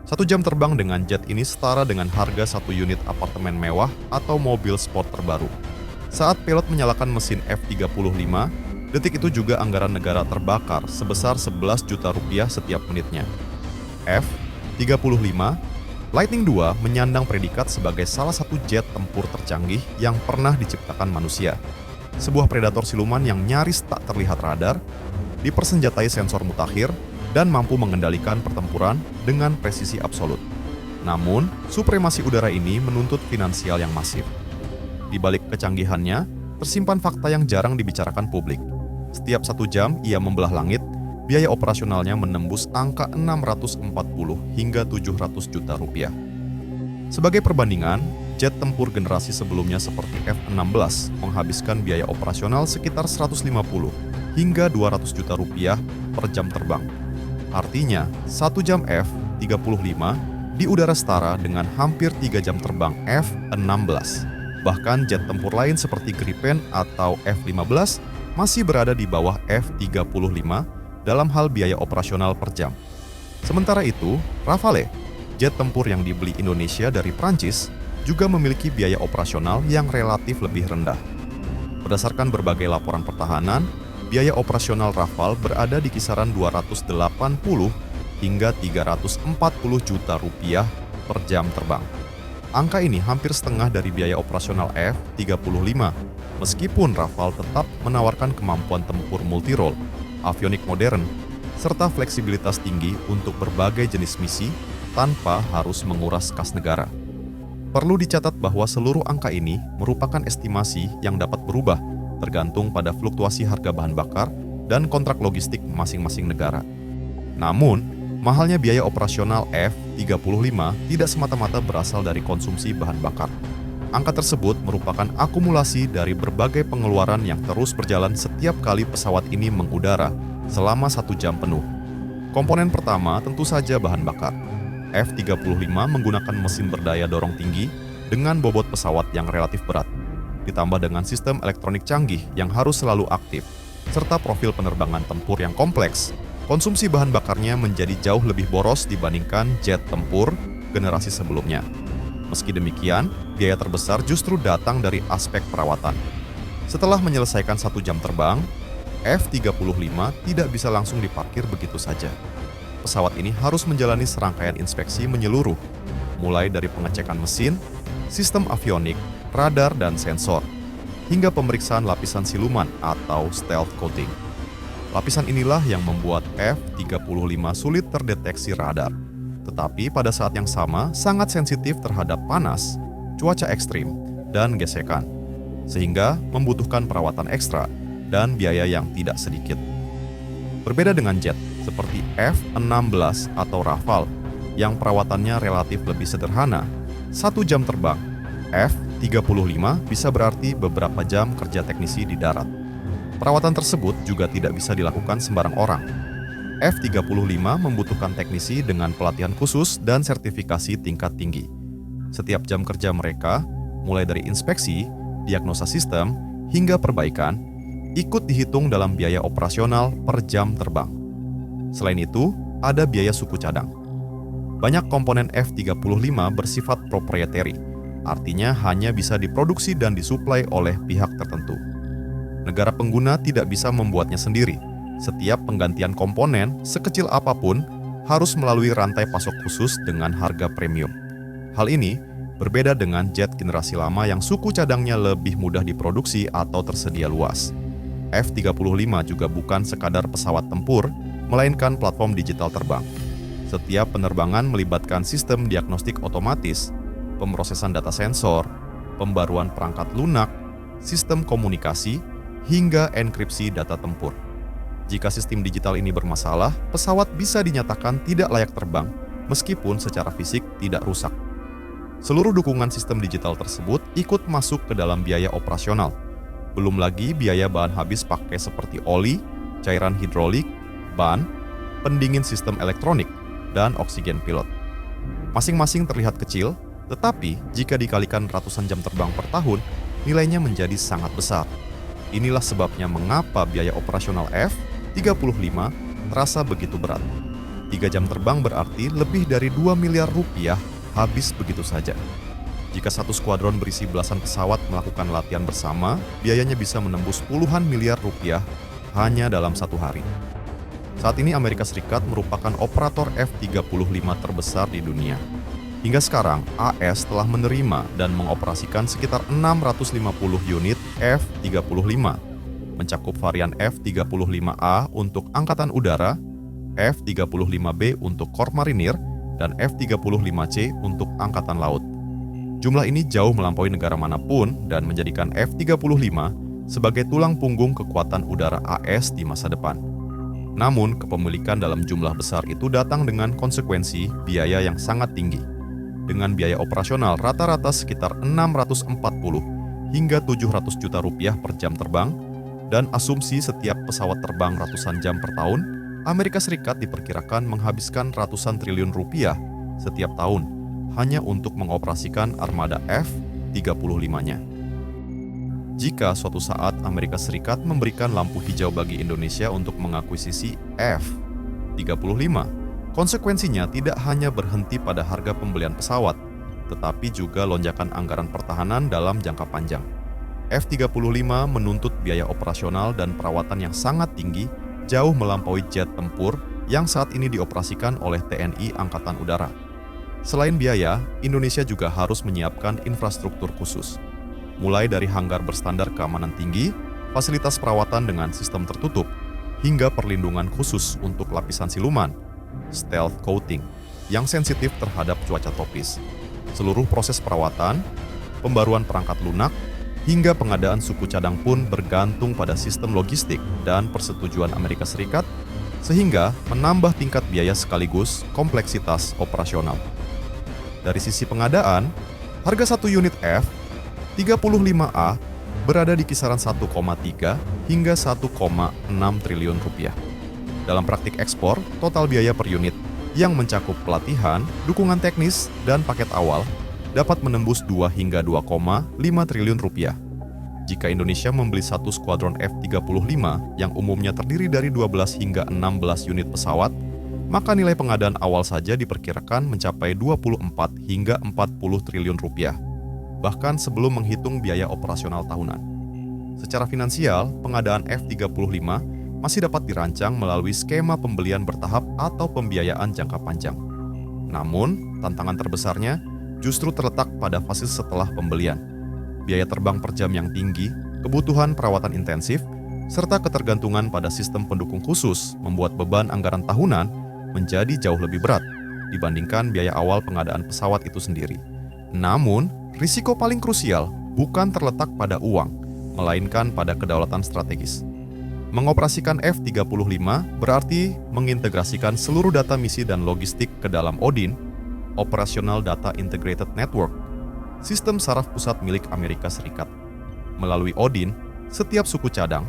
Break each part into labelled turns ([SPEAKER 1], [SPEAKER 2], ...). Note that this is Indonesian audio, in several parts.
[SPEAKER 1] Satu jam terbang dengan jet ini setara dengan harga satu unit apartemen mewah atau mobil sport terbaru. Saat pilot menyalakan mesin F-35, detik itu juga anggaran negara terbakar sebesar 11 juta rupiah setiap menitnya. F-35 Lightning II menyandang predikat sebagai salah satu jet tempur tercanggih yang pernah diciptakan manusia. Sebuah predator siluman yang nyaris tak terlihat radar, dipersenjatai sensor mutakhir, dan mampu mengendalikan pertempuran dengan presisi absolut. Namun, supremasi udara ini menuntut finansial yang masif. Di balik kecanggihannya, tersimpan fakta yang jarang dibicarakan publik. Setiap 1 jam ia membelah langit, biaya operasionalnya menembus angka 640 hingga 700 juta rupiah. Sebagai perbandingan, jet tempur generasi sebelumnya seperti F-16 menghabiskan biaya operasional sekitar 150 hingga 200 juta rupiah per jam terbang. Artinya, 1 jam F-35 di udara setara dengan hampir 3 jam terbang F-16. Bahkan jet tempur lain seperti Gripen atau F-15 masih berada di bawah F-35 dalam hal biaya operasional per jam. Sementara itu, Rafale, jet tempur yang dibeli Indonesia dari Prancis, juga memiliki biaya operasional yang relatif lebih rendah. Berdasarkan berbagai laporan pertahanan, biaya operasional Rafale berada di kisaran 280 hingga 340 juta rupiah per jam terbang. Angka ini hampir setengah dari biaya operasional F-35, meskipun Rafale tetap menawarkan kemampuan tempur multirole, avionik modern, serta fleksibilitas tinggi untuk berbagai jenis misi tanpa harus menguras kas negara. Perlu dicatat bahwa seluruh angka ini merupakan estimasi yang dapat berubah tergantung pada fluktuasi harga bahan bakar dan kontrak logistik masing-masing negara. Namun, mahalnya biaya operasional F-35 tidak semata-mata berasal dari konsumsi bahan bakar. Angka tersebut merupakan akumulasi dari berbagai pengeluaran yang terus berjalan setiap kali pesawat ini mengudara selama 1 jam penuh. Komponen pertama tentu saja bahan bakar. F-35 menggunakan mesin berdaya dorong tinggi dengan bobot pesawat yang relatif berat, ditambah dengan sistem elektronik canggih yang harus selalu aktif, serta profil penerbangan tempur yang kompleks. Konsumsi bahan bakarnya menjadi jauh lebih boros dibandingkan jet tempur generasi sebelumnya. Meski demikian, biaya terbesar justru datang dari aspek perawatan. Setelah menyelesaikan 1 jam terbang, F-35 tidak bisa langsung diparkir begitu saja. Pesawat ini harus menjalani serangkaian inspeksi menyeluruh, mulai dari pengecekan mesin, sistem avionik, radar dan sensor, hingga pemeriksaan lapisan siluman atau stealth coating. Lapisan inilah yang membuat F-35 sulit terdeteksi radar, tetapi pada saat yang sama sangat sensitif terhadap panas, cuaca ekstrim, dan gesekan, sehingga membutuhkan perawatan ekstra dan biaya yang tidak sedikit. Berbeda dengan jet seperti F-16 atau Rafale yang perawatannya relatif lebih sederhana, 1 jam terbang F-35 bisa berarti beberapa jam kerja teknisi di darat. Perawatan tersebut juga tidak bisa dilakukan sembarang orang. F-35 membutuhkan teknisi dengan pelatihan khusus dan sertifikasi tingkat tinggi. Setiap jam kerja mereka, mulai dari inspeksi, diagnosa sistem, hingga perbaikan, ikut dihitung dalam biaya operasional per jam terbang. Selain itu, ada biaya suku cadang. Banyak komponen F-35 bersifat proprietary, artinya hanya bisa diproduksi dan disuplai oleh pihak tertentu. Negara pengguna tidak bisa membuatnya sendiri. Setiap penggantian komponen, sekecil apapun, harus melalui rantai pasok khusus dengan harga premium. Hal ini berbeda dengan jet generasi lama yang suku cadangnya lebih mudah diproduksi atau tersedia luas. F-35 juga bukan sekadar pesawat tempur, melainkan platform digital terbang. Setiap penerbangan melibatkan sistem diagnostik otomatis, pemrosesan data sensor, pembaruan perangkat lunak, sistem komunikasi, hingga enkripsi data tempur. Jika sistem digital ini bermasalah, pesawat bisa dinyatakan tidak layak terbang, meskipun secara fisik tidak rusak. Seluruh dukungan sistem digital tersebut ikut masuk ke dalam biaya operasional. Belum lagi biaya bahan habis pakai seperti oli, cairan hidrolik, ban, pendingin sistem elektronik, dan oksigen pilot. Masing-masing terlihat kecil, tetapi jika dikalikan ratusan jam terbang per tahun, nilainya menjadi sangat besar. Inilah sebabnya mengapa biaya operasional F-35 terasa begitu berat. 3 3 jam terbang berarti lebih dari 2 miliar rupiah habis begitu saja. Jika satu skuadron berisi belasan pesawat melakukan latihan bersama, biayanya bisa menembus puluhan miliar rupiah hanya dalam satu hari. Saat ini Amerika Serikat merupakan operator F-35 terbesar di dunia. Hingga sekarang, AS telah menerima dan mengoperasikan sekitar 650 unit F-35, mencakup varian F-35A untuk Angkatan Udara, F-35B untuk Korps Marinir, dan F-35C untuk Angkatan Laut. Jumlah ini jauh melampaui negara manapun dan menjadikan F-35 sebagai tulang punggung kekuatan udara AS di masa depan. Namun, kepemilikan dalam jumlah besar itu datang dengan konsekuensi biaya yang sangat tinggi. Dengan biaya operasional rata-rata sekitar 640 hingga 700 juta rupiah per jam terbang, dan asumsi setiap pesawat terbang ratusan jam per tahun, Amerika Serikat diperkirakan menghabiskan ratusan triliun rupiah setiap tahun hanya untuk mengoperasikan armada F-35-nya. Jika suatu saat Amerika Serikat memberikan lampu hijau bagi Indonesia untuk mengakuisisi F-35, konsekuensinya tidak hanya berhenti pada harga pembelian pesawat, tetapi juga lonjakan anggaran pertahanan dalam jangka panjang. F-35 menuntut biaya operasional dan perawatan yang sangat tinggi, jauh melampaui jet tempur yang saat ini dioperasikan oleh TNI Angkatan Udara. Selain biaya, Indonesia juga harus menyiapkan infrastruktur khusus. Mulai dari hanggar berstandar keamanan tinggi, fasilitas perawatan dengan sistem tertutup, hingga perlindungan khusus untuk lapisan siluman, stealth coating, yang sensitif terhadap cuaca tropis. Seluruh proses perawatan, pembaruan perangkat lunak, hingga pengadaan suku cadang pun bergantung pada sistem logistik dan persetujuan Amerika Serikat, sehingga menambah tingkat biaya sekaligus kompleksitas operasional. Dari sisi pengadaan, harga satu unit F-35A berada di kisaran 1,3 hingga 1,6 triliun rupiah. Dalam praktik ekspor, total biaya per unit yang mencakup pelatihan, dukungan teknis, dan paket awal dapat menembus 2 hingga 2,5 triliun rupiah. Jika Indonesia membeli satu skuadron F-35 yang umumnya terdiri dari 12 hingga 16 unit pesawat, maka nilai pengadaan awal saja diperkirakan mencapai 24 hingga 40 triliun rupiah, bahkan sebelum menghitung biaya operasional tahunan. Secara finansial, pengadaan F-35 masih dapat dirancang melalui skema pembelian bertahap atau pembiayaan jangka panjang. Namun, tantangan terbesarnya justru terletak pada fase setelah pembelian. Biaya terbang per jam yang tinggi, kebutuhan perawatan intensif, serta ketergantungan pada sistem pendukung khusus membuat beban anggaran tahunan menjadi jauh lebih berat dibandingkan biaya awal pengadaan pesawat itu sendiri. Namun, risiko paling krusial bukan terletak pada uang, melainkan pada kedaulatan strategis. Mengoperasikan F-35 berarti mengintegrasikan seluruh data misi dan logistik ke dalam ODIN, Operational Data Integrated Network, sistem saraf pusat milik Amerika Serikat. Melalui ODIN, setiap suku cadang,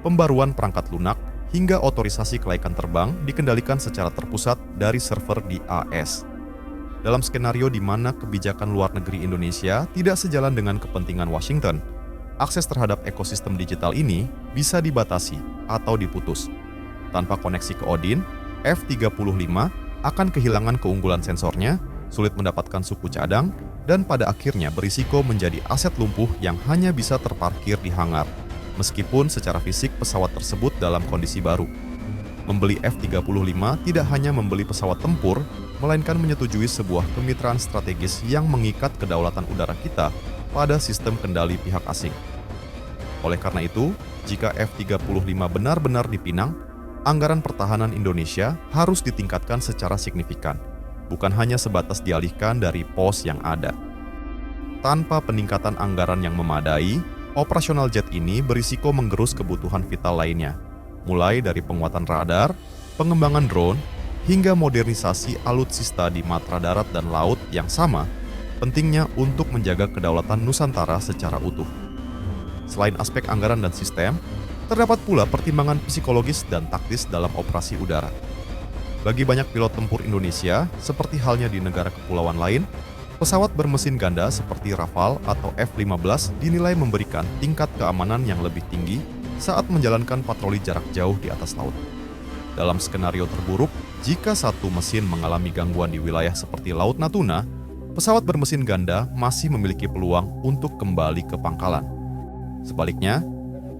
[SPEAKER 1] pembaruan perangkat lunak, hingga otorisasi kelaikan terbang dikendalikan secara terpusat dari server di AS. Dalam skenario di mana kebijakan luar negeri Indonesia tidak sejalan dengan kepentingan Washington, akses terhadap ekosistem digital ini bisa dibatasi atau diputus. Tanpa koneksi ke ODIN, F-35 akan kehilangan keunggulan sensornya, sulit mendapatkan suku cadang, dan pada akhirnya berisiko menjadi aset lumpuh yang hanya bisa terparkir di hangar, meskipun secara fisik pesawat tersebut dalam kondisi baru. Membeli F-35 tidak hanya membeli pesawat tempur, melainkan menyetujui sebuah kemitraan strategis yang mengikat kedaulatan udara kita pada sistem kendali pihak asing. Oleh karena itu, jika F-35 benar-benar dipinang, anggaran pertahanan Indonesia harus ditingkatkan secara signifikan, bukan hanya sebatas dialihkan dari pos yang ada. Tanpa peningkatan anggaran yang memadai, operasional jet ini berisiko menggerus kebutuhan vital lainnya, mulai dari penguatan radar, pengembangan drone, hingga modernisasi alutsista di matra darat dan laut yang sama, pentingnya untuk menjaga kedaulatan Nusantara secara utuh. Selain aspek anggaran dan sistem, terdapat pula pertimbangan psikologis dan taktis dalam operasi udara. Bagi banyak pilot tempur Indonesia, seperti halnya di negara kepulauan lain, pesawat bermesin ganda seperti Rafale atau F-15 dinilai memberikan tingkat keamanan yang lebih tinggi saat menjalankan patroli jarak jauh di atas laut. Dalam skenario terburuk, jika satu mesin mengalami gangguan di wilayah seperti Laut Natuna, pesawat bermesin ganda masih memiliki peluang untuk kembali ke pangkalan. Sebaliknya,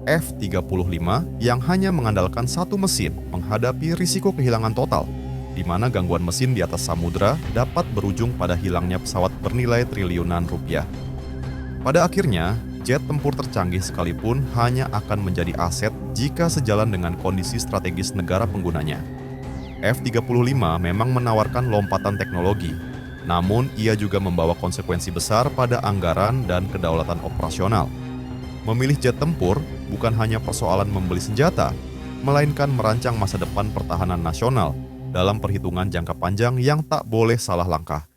[SPEAKER 1] F-35 yang hanya mengandalkan satu mesin menghadapi risiko kehilangan total, di mana gangguan mesin di atas samudera dapat berujung pada hilangnya pesawat bernilai triliunan rupiah. Pada akhirnya, jet tempur tercanggih sekalipun hanya akan menjadi aset jika sejalan dengan kondisi strategis negara penggunanya. F-35 memang menawarkan lompatan teknologi, namun ia juga membawa konsekuensi besar pada anggaran dan kedaulatan operasional. Memilih jet tempur bukan hanya persoalan membeli senjata, melainkan merancang masa depan pertahanan nasional dalam perhitungan jangka panjang yang tak boleh salah langkah.